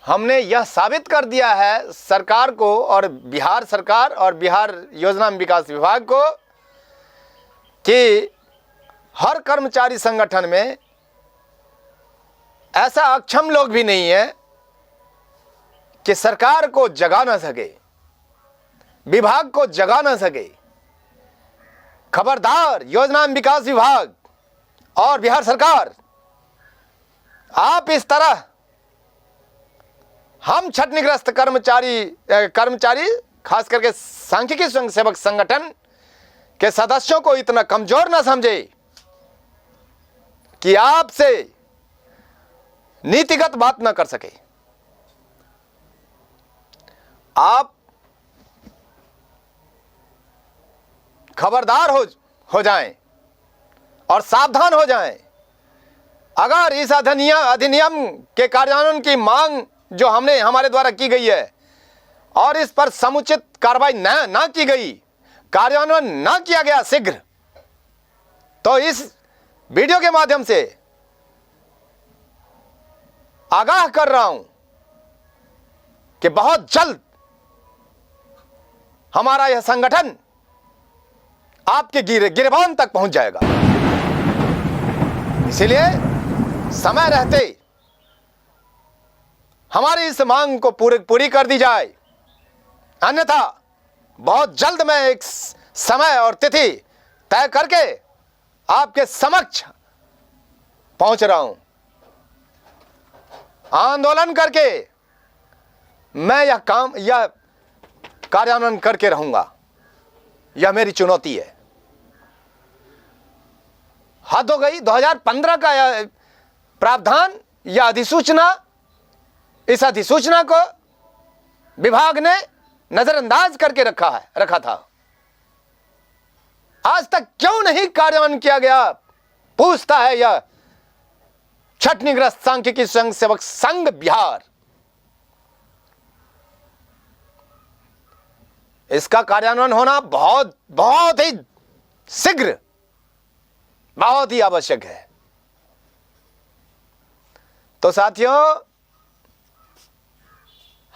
हमने यह साबित कर दिया है सरकार को और बिहार सरकार और बिहार योजना एवं विकास विभाग को कि हर कर्मचारी संगठन में ऐसा अक्षम लोग भी नहीं है कि सरकार को जगा ना सके, विभाग को जगा ना सके। खबरदार योजना एवं विकास विभाग और बिहार सरकार, आप इस तरह हम छटनीग्रस्त कर्मचारी खास करके सांख्यिकी स्वयंसेवक संगठन के सदस्यों को इतना कमजोर ना समझे कि आपसे नीतिगत बात ना कर सके। आप खबरदार हो जाएं और सावधान हो जाएं। अगर इस अधिनियम के कार्यान्वयन की मांग जो हमारे द्वारा की गई है और इस पर समुचित कार्रवाई ना की गई, कार्यान्वयन ना किया गया शीघ्र, तो इस वीडियो के माध्यम से आगाह कर रहा हूं कि बहुत जल्द हमारा यह संगठन आपके गिरबान तक पहुंच जाएगा। इसलिए समय रहते हमारी इस मांग को पूरी कर दी जाए, अन्यथा बहुत जल्द मैं एक समय और तिथि तय करके आपके समक्ष पहुंच रहा हूं। आंदोलन करके मैं यह कार्यान्वयन करके रहूंगा, यह मेरी चुनौती है। हद हो गई। 2015 का यह प्रावधान या अधिसूचना, इस अधिसूचना को विभाग ने नजरअंदाज करके रखा था। आज तक क्यों नहीं कार्यान्वयन किया गया, पूछता है यह छटनीग्रस्त सांख्यिकी स्वयंसेवक संघ बिहार। इसका कार्यान्वयन होना बहुत ही शीघ्र, बहुत ही आवश्यक है। तो साथियों,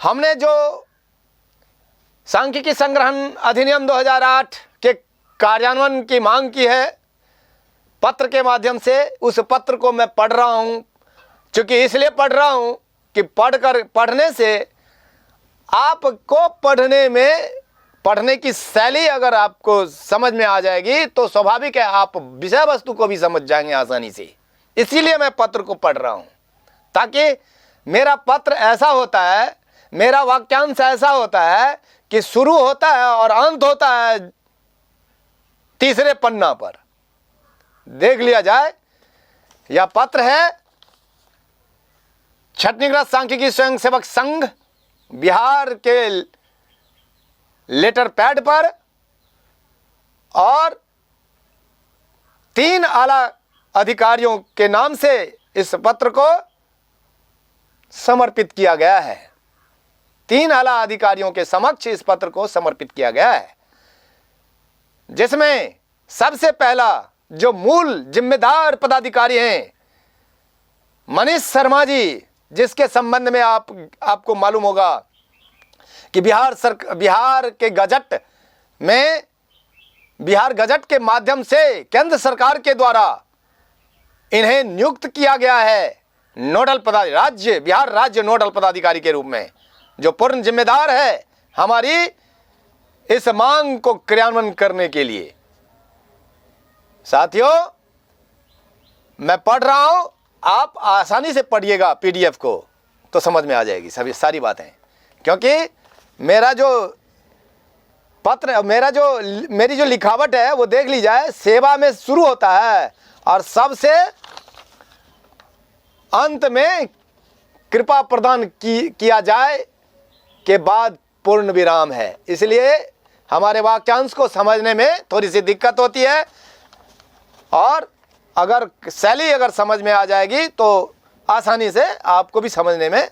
हमने जो सांख्यिकी संग्रहण अधिनियम 2008 के कार्यान्वयन की मांग की है पत्र के माध्यम से, उस पत्र को मैं पढ़ रहा हूं। क्योंकि इसलिए पढ़ रहा हूं कि पढ़ने से आपको पढ़ने की शैली अगर आपको समझ में आ जाएगी तो स्वाभाविक है आप विषय वस्तु को भी समझ जाएंगे आसानी से। इसीलिए मैं पत्र को पढ़ रहा हूं, ताकि मेरा पत्र ऐसा होता है, मेरा वाक्यांश ऐसा होता है कि शुरू होता है और अंत होता है तीसरे पन्ना पर। देख लिया जाए, यह पत्र है छटनीग्रस्त सांख्यिकी स्वयंसेवक संघ बिहार के लेटर पैड पर, और 3 आला अधिकारियों के नाम से इस पत्र को समर्पित किया गया है। 3 आला अधिकारियों के समक्ष इस पत्र को समर्पित किया गया है, जिसमें सबसे पहला जो मूल जिम्मेदार पदाधिकारी हैं मनीष शर्मा जी, जिसके संबंध में आपको मालूम होगा कि बिहार के गजट में, बिहार गजट के माध्यम से केंद्र सरकार के द्वारा इन्हें नियुक्त किया गया है बिहार राज्य नोडल पदाधिकारी के रूप में, जो पूर्ण जिम्मेदार है हमारी इस मांग को क्रियान्वयन करने के लिए। साथियों, मैं पढ़ रहा हूं, आप आसानी से पढ़िएगा पीडीएफ को तो समझ में आ जाएगी सारी बातें। क्योंकि मेरा जो पत्र, मेरी जो लिखावट है वो देख ली जाए, सेवा में शुरू होता है और सबसे अंत में कृपा प्रदान किया जाए के बाद पूर्ण विराम है। इसलिए हमारे वाक्यांश को समझने में थोड़ी सी दिक्कत होती है, और अगर शैली समझ में आ जाएगी तो आसानी से आपको भी समझने में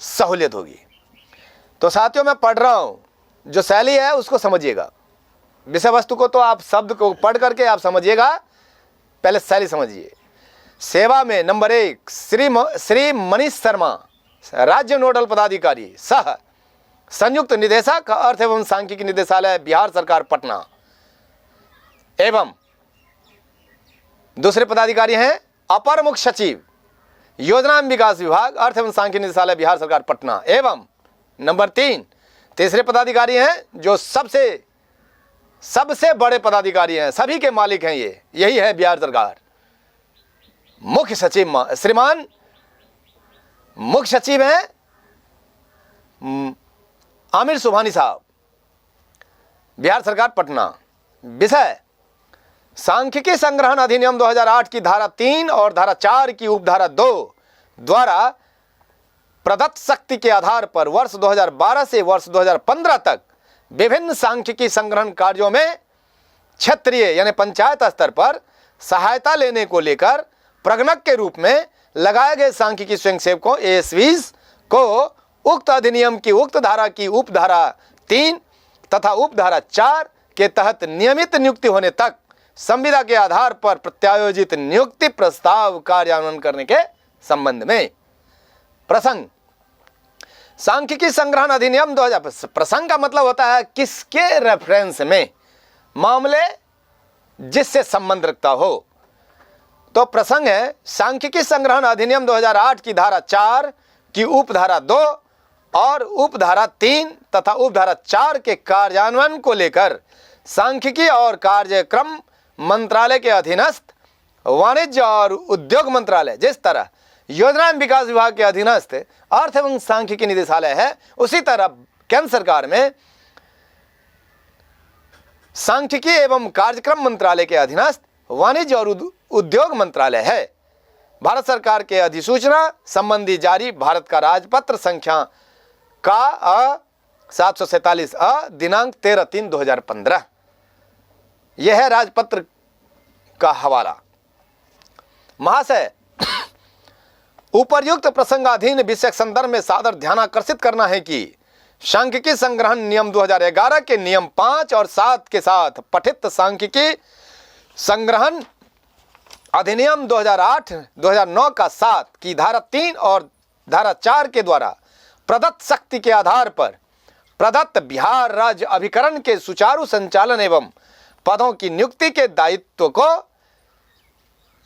सहूलियत होगी। तो साथियों, मैं पढ़ रहा हूं, जो शैली है उसको समझिएगा। विषय वस्तु को तो आप शब्द को पढ़ करके आप समझिएगा, पहले शैली समझिए। सेवा में नंबर 1 श्री मनीष शर्मा, राज्य नोडल पदाधिकारी सह संयुक्त निदेशक अर्थ एवं सांख्यिकी निदेशालय बिहार सरकार पटना। एवं दूसरे पदाधिकारी हैं अपर मुख्य सचिव योजना एवं विकास विभाग अर्थ एवं सांख्यिकी निदेशालय बिहार सरकार पटना। एवं नंबर 3 तीसरे पदाधिकारी हैं जो सबसे बड़े पदाधिकारी हैं, सभी के मालिक हैं, यही है बिहार सरकार। मुख्य सचिव श्रीमान मुख्य सचिव हैं आमिर सुभानी साहब, बिहार सरकार पटना। विषय सांख्यिकी संग्रहण अधिनियम 2008 की धारा 3 और धारा 4 की उपधारा 2 द्वारा प्रदत्त शक्ति के आधार पर वर्ष 2012 से वर्ष 2015 तक विभिन्न सांख्यिकी संग्रहण कार्यों में क्षेत्रीय यानी पंचायत स्तर पर सहायता लेने को लेकर प्रगणक के रूप में लगाए गए सांख्यिकी स्वयंसेवकों ASVs को उक्त अधिनियम की उक्त धारा की उपधारा 3 तथा उपधारा 4 के तहत नियमित नियुक्ति होने तक संविदा के आधार पर प्रत्यायोजित नियुक्ति प्रस्ताव कार्यान्वयन करने के संबंध में। प्रसंग सांख्यिकी संग्रहण अधिनियम 2000। प्रसंग का मतलब होता है किसके रेफरेंस में, मामले जिससे संबंध रखता हो। तो प्रसंग है सांख्यिकी संग्रहण अधिनियम 2008 की धारा 4 की उपधारा 2 और उपधारा 3 तथा उपधारा 4 के कार्यान्वयन को लेकर सांख्यिकी और कार्यक्रम मंत्रालय के अधीनस्थ वाणिज्य और उद्योग मंत्रालय, जिस तरह योजना एवं विकास विभाग के अधीनस्थ अर्थ एवं सांख्यिकी निदेशालय है, उसी तरह केंद्र सरकार में सांख्यिकी एवं कार्यक्रम मंत्रालय के अधीनस्थ वाणिज्य और उद्योग मंत्रालय है। भारत सरकार के अधिसूचना संबंधी जारी भारत का राजपत्र संख्या का 747 दिनांक 13/3/2015। यह है राजपत्र का हवाला। महाशय, उपर्युक्त प्रसंगाधीन विषय संदर्भ में सादर ध्यानाकर्षित करना है कि सांख्यिकी संग्रहण नियम 2011 के नियम 5 और 7 के साथ पठित सांख्यिकी संग्रहण अधिनियम 2008-2009 का 7 की धारा 3 और धारा 4 के द्वारा प्रदत्त शक्ति के आधार पर प्रदत्त बिहार राज्य अभिकरण के सुचारू संचालन एवं पदों की नियुक्ति के दायित्व को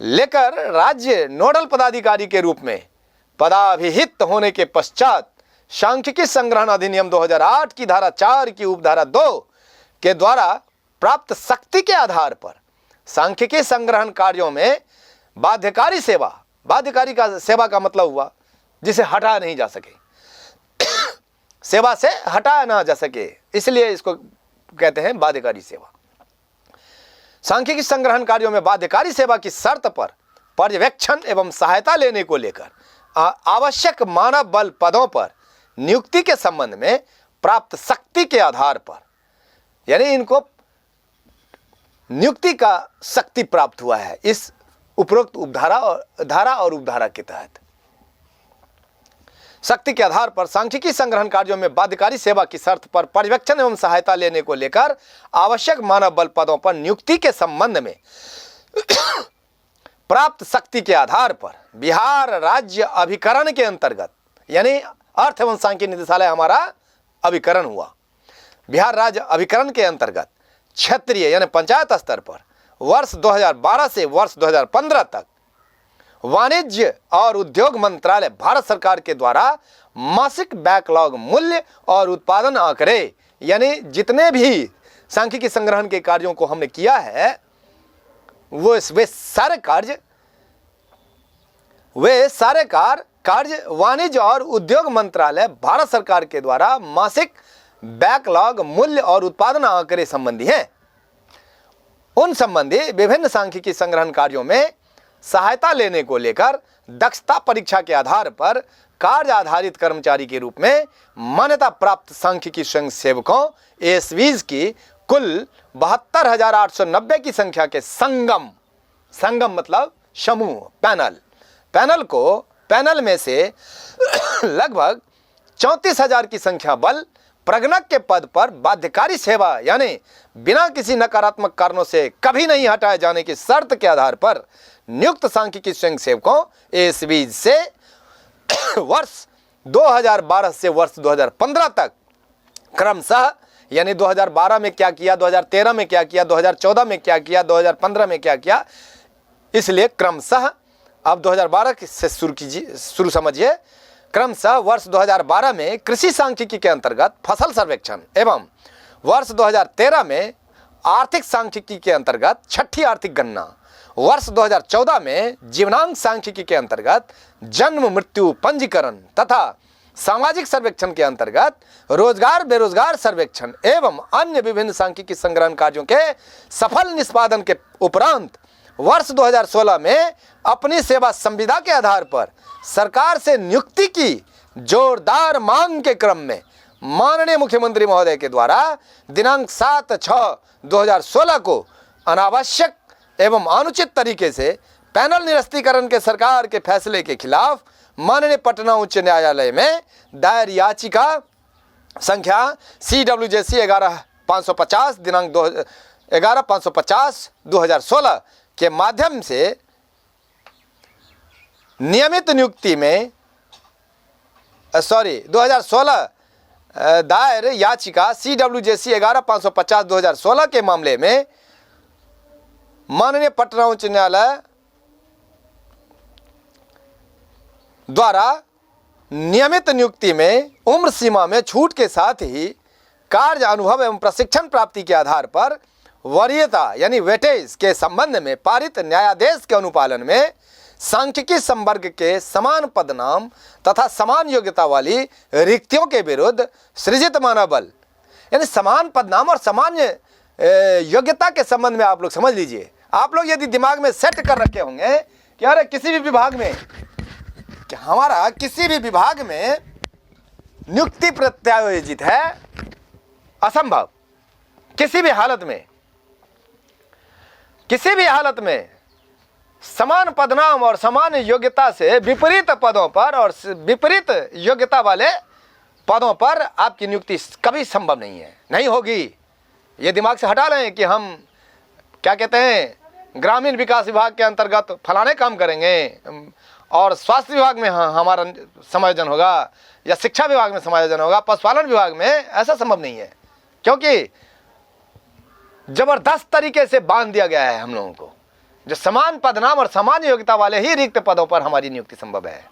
लेकर राज्य नोडल पदाधिकारी के रूप में पदाभिहित होने के पश्चात सांख्यिकी संग्रहण अधिनियम 2008 की धारा 4 की उपधारा 2 के द्वारा प्राप्त शक्ति के आधार पर सांख्यिकी संग्रहण कार्यों में बाध्यकारी सेवा, बाध्यकारी का सेवा का मतलब हुआ जिसे हटा नहीं जा सके, सेवा से हटाया ना जा सके, इसलिए इसको कहते हैं बाध्यकारी सेवा। सांख्यिकी संग्रहण कार्यों में बाध्यकारी सेवा की शर्त पर पर्यवेक्षण एवं सहायता लेने को लेकर आवश्यक मानव बल पदों पर नियुक्ति के संबंध में प्राप्त शक्ति के आधार पर, यानी इनको नियुक्ति का शक्ति प्राप्त हुआ है इस उपरोक्त धारा और उपधारा के तहत। शक्ति के आधार पर सांख्यिकी संग्रहण कार्यों में बाध्यकारी सेवा की शर्त पर पर्यवेक्षण एवं सहायता लेने को लेकर आवश्यक मानव बल पदों पर नियुक्ति के संबंध में प्राप्त शक्ति के आधार पर बिहार राज्य अभिकरण के अंतर्गत, यानी अर्थ एवं सांख्यिकी निदेशालय हमारा अभिकरण हुआ, बिहार राज्य अभिकरण के अंतर्गत क्षेत्रीय यानी पंचायत स्तर पर वर्ष 2012 से वर्ष 2015 तक वाणिज्य और उद्योग मंत्रालय भारत सरकार के द्वारा मासिक बैकलॉग मूल्य और उत्पादन आंकड़े, यानी जितने भी सांख्यिकी संग्रहण के कार्यों को हमने किया है वे सारे कार्य वाणिज्य और उद्योग मंत्रालय भारत सरकार के द्वारा मासिक बैकलॉग मूल्य और उत्पादन आंकड़े संबंधी हैं। उन संबंधी विभिन्न सांख्यिकी संग्रहण कार्यों में सहायता लेने को लेकर दक्षता परीक्षा के आधार पर कार्य आधारित कर्मचारी के रूप में मान्यता प्राप्त सांख्यिकी स्वयंसेवकों ASVs की कुल 72,890 की संख्या के संगम मतलब समूह पैनल में से लगभग 34,000 की संख्या बल प्रगणक के पद पर बाध्यकारी सेवा यानी बिना किसी नकारात्मक कारणों से कभी नहीं हटाए जाने की शर्त के आधार पर नियुक्त सांख्यिकी स्वयंसेवकों एएसवीज से वर्ष 2012 से वर्ष 2015 तक क्रमशः, यानी 2012 में क्या किया, 2013 में क्या किया, 2014 में क्या किया, 2015 में क्या किया, इसलिए क्रमशः अब 2012 से शुरू समझिए। क्रमशः वर्ष 2012 में कृषि सांख्यिकी के अंतर्गत फसल सर्वेक्षण एवं वर्ष 2013 में आर्थिक सांख्यिकी के अंतर्गत छठी आर्थिक गणना, वर्ष 2014 में जीवनांक सांख्यिकी के अंतर्गत जन्म मृत्यु पंजीकरण तथा सामाजिक सर्वेक्षण के अंतर्गत रोजगार बेरोजगार सर्वेक्षण एवं अन्य विभिन्न सांख्यिकी संग्रहण कार्यों के सफल निष्पादन के उपरांत वर्ष 2016 में अपनी सेवा संविदा के आधार पर सरकार से नियुक्ति की जोरदार मांग के क्रम में माननीय मुख्यमंत्री महोदय के द्वारा दिनांक 7/6/2016 को अनावश्यक एवं अनुचित तरीके से पैनल निरस्तीकरण के सरकार के फैसले के खिलाफ माननीय पटना उच्च न्यायालय में दायर याचिका संख्या CWJC 11550 दिनांक 11/550/2016 के माध्यम से नियमित नियुक्ति में 2016 दायर याचिका CWJC 11550/2016 के मामले में माननीय पटना उच्च न्यायालय द्वारा नियमित नियुक्ति में उम्र सीमा में छूट के साथ ही कार्य अनुभव एवं प्रशिक्षण प्राप्ति के आधार पर वरीयता यानी वेटेज के संबंध में पारित न्यायादेश के अनुपालन में सांख्यिकी संवर्ग के समान पदनाम तथा समान योग्यता वाली रिक्तियों के विरुद्ध सृजित मानव बल, यानी समान पदनाम और समान योग्यता के संबंध में आप लोग समझ लीजिए। आप लोग यदि दिमाग में सेट कर रखे होंगे कि अरे किसी भी विभाग में, कि हमारा किसी भी विभाग में नियुक्ति प्रत्यायोजित है, असंभव, किसी भी हालत में समान पदनाम और समान योग्यता से विपरीत पदों पर और विपरीत योग्यता वाले पदों पर आपकी नियुक्ति कभी संभव नहीं है, नहीं होगी। ये दिमाग से हटा लें कि हम क्या कहते हैं ग्रामीण विकास विभाग के अंतर्गत फलाने काम करेंगे और स्वास्थ्य विभाग में हमारा समायोजन होगा या शिक्षा विभाग में समायोजन होगा, पशुपालन विभाग में ऐसा संभव नहीं है, क्योंकि जबरदस्त तरीके से बांध दिया गया है हम लोगों को। जो समान पदनाम और समान योग्यता वाले ही रिक्त पदों पर हमारी नियुक्ति संभव है।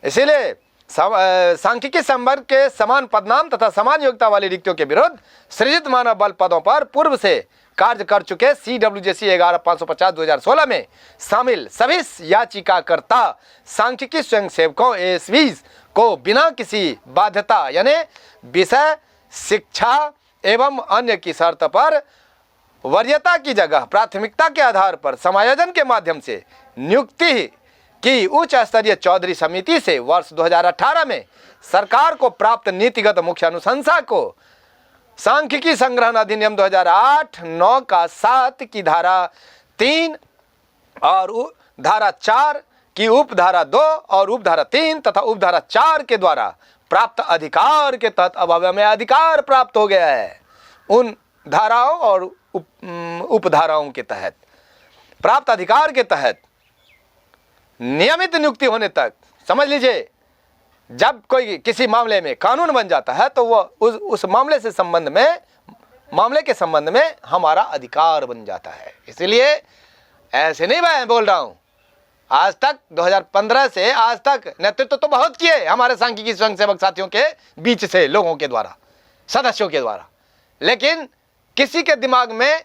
इसीलिए सांख्यिकी संवर्ग के समान पदनाम तथा समान योग्यता वाली रिक्तियों के विरुद्ध सृजित मानव बल पदों पर पूर्व से कार्य कर चुके CWJC 11550/2016 में शामिल सभी याचिकाकर्ता सांख्यिकी स्वयंसेवकों ASVs को बिना किसी बाध्यता यानी विषय शिक्षा एवं अन्य की शर्त पर वरीयता की जगह प्राथमिकता के आधार पर समायोजन के माध्यम से नियुक्ति की उच्च स्तरीय चौधरी समिति से वर्ष 2018 में सरकार को प्राप्त नीतिगत मुख्य अनुशंसा को सांख्यिकी संग्रहण अधिनियम 2008-9 का 7 की धारा 3 और धारा 4 की उपधारा 2 और उपधारा 3 तथा उपधारा 4 के द्वारा प्राप्त अधिकार के तहत अब हमें अधिकार प्राप्त हो गया है। उन धाराओं और उपधाराओं के तहत प्राप्त अधिकार के तहत नियमित नियुक्ति होने तक, समझ लीजिए, जब कोई किसी मामले में कानून बन जाता है तो वह उस मामले के संबंध में हमारा अधिकार बन जाता है। इसलिए ऐसे नहीं मैं बोल रहा हूं, आज तक 2015 से आज तक नेतृत्व तो बहुत किए हमारे सांख्यिकी स्वयंसेवक साथियों के बीच से, लोगों के द्वारा, सदस्यों के द्वारा, लेकिन किसी के दिमाग में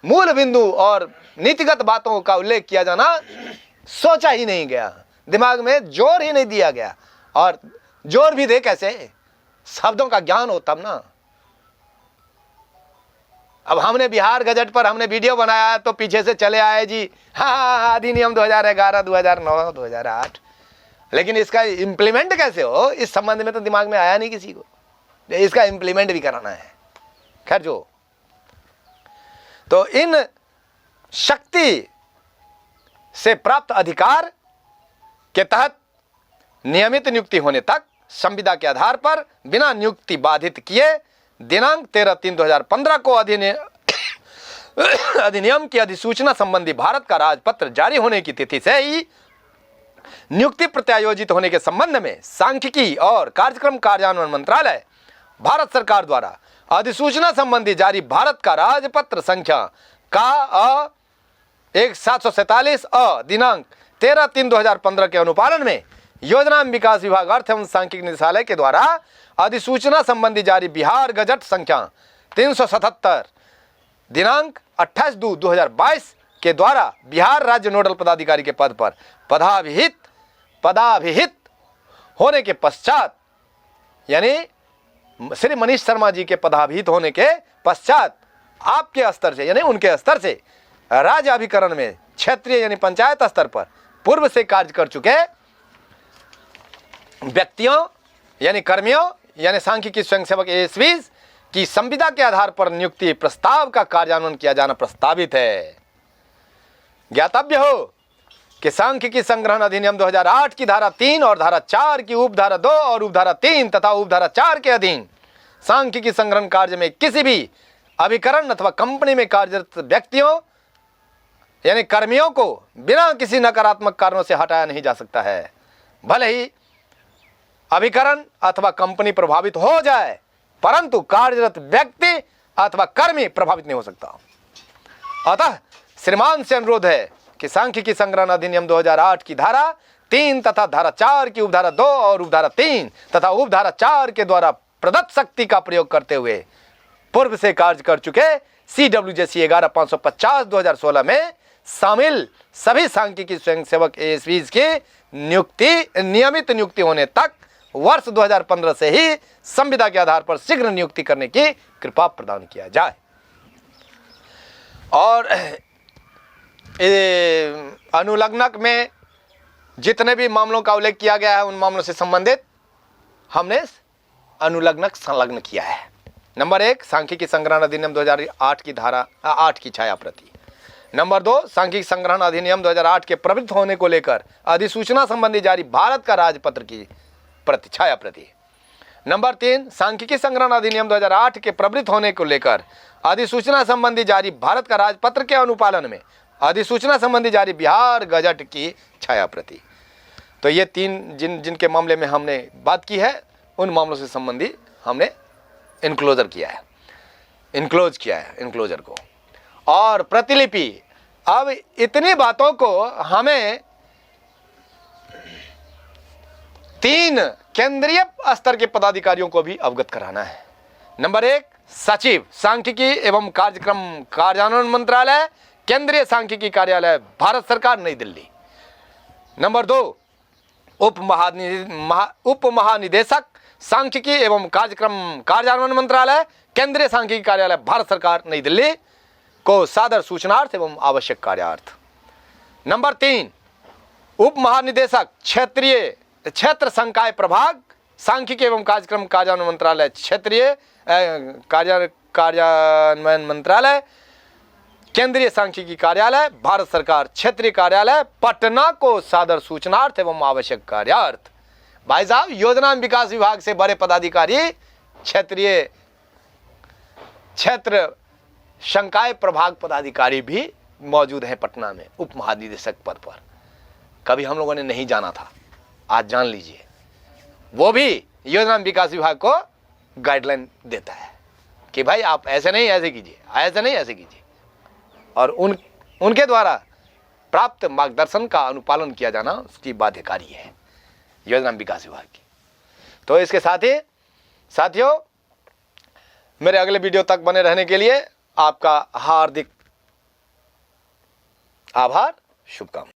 मूल बिंदु और नीतिगत बातों का उल्लेख किया जाना सोचा ही नहीं गया, दिमाग में जोर ही नहीं दिया गया। और जोर भी दे कैसे, शब्दों का ज्ञान हो तब ना। अब हमने बिहार गजट पर हमने वीडियो बनाया तो पीछे से चले आए जी हाँ अधिनियम 2011, 2009, 2008, लेकिन इसका इम्प्लीमेंट कैसे हो इस संबंध में तो दिमाग में आया नहीं किसी को। इसका इम्प्लीमेंट भी कराना है। खैर, जो तो इन शक्ति से प्राप्त अधिकार के तहत नियमित नियुक्ति होने तक संविदा के आधार पर बिना नियुक्ति बाधित किए दिनांक 13/3/2015 को अधिनियम की अधिसूचना संबंधी भारत का राजपत्र जारी होने की तिथि से ही नियुक्ति प्रत्यायोजित होने के संबंध में सांख्यिकी और कार्यक्रम कार्यान्वयन मंत्रालय भारत सरकार द्वारा अधिसूचना संबंधी जारी भारत का राजपत्र संख्या का 1747 दिनांक 13/3/2015 के अनुपालन में योजना एवं विकास विभाग अर्थ एवं सांख्यिकी निदेशालय के द्वारा अधिसूचना संबंधी जारी बिहार गजट संख्या 377 दिनांक 28/2/2022 के द्वारा बिहार राज्य नोडल पदाधिकारी के पद पर पदाभिहित होने के पश्चात, यानी श्री मनीष शर्मा जी के पदाभिहित होने के पश्चात आपके स्तर से, यानी उनके स्तर से राज्य अभिकरण में क्षेत्रीय यानी पंचायत स्तर पर पूर्व से कार्य कर चुके व्यक्तियों यानी कर्मियों यानी सांख्यिकी स्वयंसेवक एएसवीज की संविदा के आधार पर नियुक्ति प्रस्ताव का कार्यान्वयन किया जाना प्रस्तावित है। ज्ञातव्य हो कि सांख्यिकी संग्रहण अधिनियम 2008 की धारा 3 और धारा 4 की उपधारा 2 और उपधारा 3 तथा उपधारा 4 के अधीन सांख्यिकी संग्रहण कार्य में किसी भी अभिकरण अथवा कंपनी में कार्यरत व्यक्तियों यानी कर्मियों को बिना किसी नकारात्मक कारणों से हटाया नहीं जा सकता है, भले ही अभिकरण अथवा कंपनी प्रभावित हो जाए, परंतु कार्यरत व्यक्ति अथवा कर्मी प्रभावित नहीं हो सकता। अतः श्रीमान से अनुरोध है कि सांख्यिकी संग्रहण अधिनियम 2008 की धारा 3 तथा धारा 4 की उपधारा 2 और उपधारा 3 तथा उपधारा 4 के द्वारा प्रदत्त शक्ति का प्रयोग करते हुए पूर्व से कार्य कर चुके CWJC 11/550/2016 में शामिल सभी सांख्यिकी स्वयंसेवक एएसवीज की नियमित नियुक्ति होने तक वर्ष 2015 से ही संविदा के आधार पर शीघ्र नियुक्ति करने की कृपा प्रदान किया जाए। और अनुलग्नक में जितने भी मामलों का उल्लेख किया गया है उन मामलों से संबंधित हमने अनुलग्नक संलग्न किया है। नंबर 1 सांख्यिकी संग्रहण अधिनियम 2008 की धारा 8 की छाया प्रति। नंबर 2 सांख्यिकी संग्रहण अधिनियम 2008 के प्रवृत्त होने को लेकर अधिसूचना संबंधी जारी भारत का राजपत्र की प्रति छाया प्रति। नंबर 3 सांख्यिकी संग्रहण अधिनियम 2008 के प्रवृत्त होने को लेकर अधिसूचना संबंधी जारी भारत का राजपत्र के अनुपालन में अधिसूचना संबंधी जारी बिहार गजट की छाया प्रति। तो ये 3 जिनके मामले में हमने बात की है उन मामलों से संबंधी हमने इनक्लोजर किया है, इनक्लोज किया है इनक्लोजर को। और प्रतिलिपि, अब इतनी बातों को हमें 3 केंद्रीय स्तर के पदाधिकारियों को भी अवगत कराना है। नंबर 1 सचिव सांख्यिकी एवं कार्यक्रम कार्यान्वयन मंत्रालय, केंद्रीय सांख्यिकी कार्यालय, भारत सरकार, नई दिल्ली। नंबर 2 उप महानिदेशक सांख्यिकी एवं कार्यक्रम कार्यान्वयन मंत्रालय, केंद्रीय सांख्यिकी कार्यालय, भारत सरकार, नई दिल्ली को सादर सूचनार्थ एवं आवश्यक कार्यार्थ। नंबर 3 उप महानिदेशक क्षेत्र संकाय प्रभाग सांख्यिकी एवं कार्यक्रम कार्यान्वयन मंत्रालय, क्षेत्रीय कार्यान्वयन मंत्रालय, केंद्रीय सांख्यिकी कार्यालय, भारत सरकार, क्षेत्रीय कार्यालय, पटना को सादर सूचनार्थ एवं आवश्यक कार्यार्थ। भाई साहब, योजना एवं विकास विभाग से बड़े पदाधिकारी क्षेत्र संकाय प्रभाग पदाधिकारी भी मौजूद हैं पटना में उप महानिदेशक पद पर। कभी हम लोगों ने नहीं जाना था, आज जान लीजिए। वो भी योजना एवं विकास विभाग को गाइडलाइन देता है कि भाई आप ऐसे नहीं ऐसे कीजिए, ऐसे नहीं ऐसे कीजिए, और उनके द्वारा प्राप्त मार्गदर्शन का अनुपालन किया जाना उसकी बाध्यकारी है योजना विकास विभाग की। तो इसके साथ ही साथियों, मेरे अगले वीडियो तक बने रहने के लिए आपका हार्दिक आभार, शुभकामनाएं।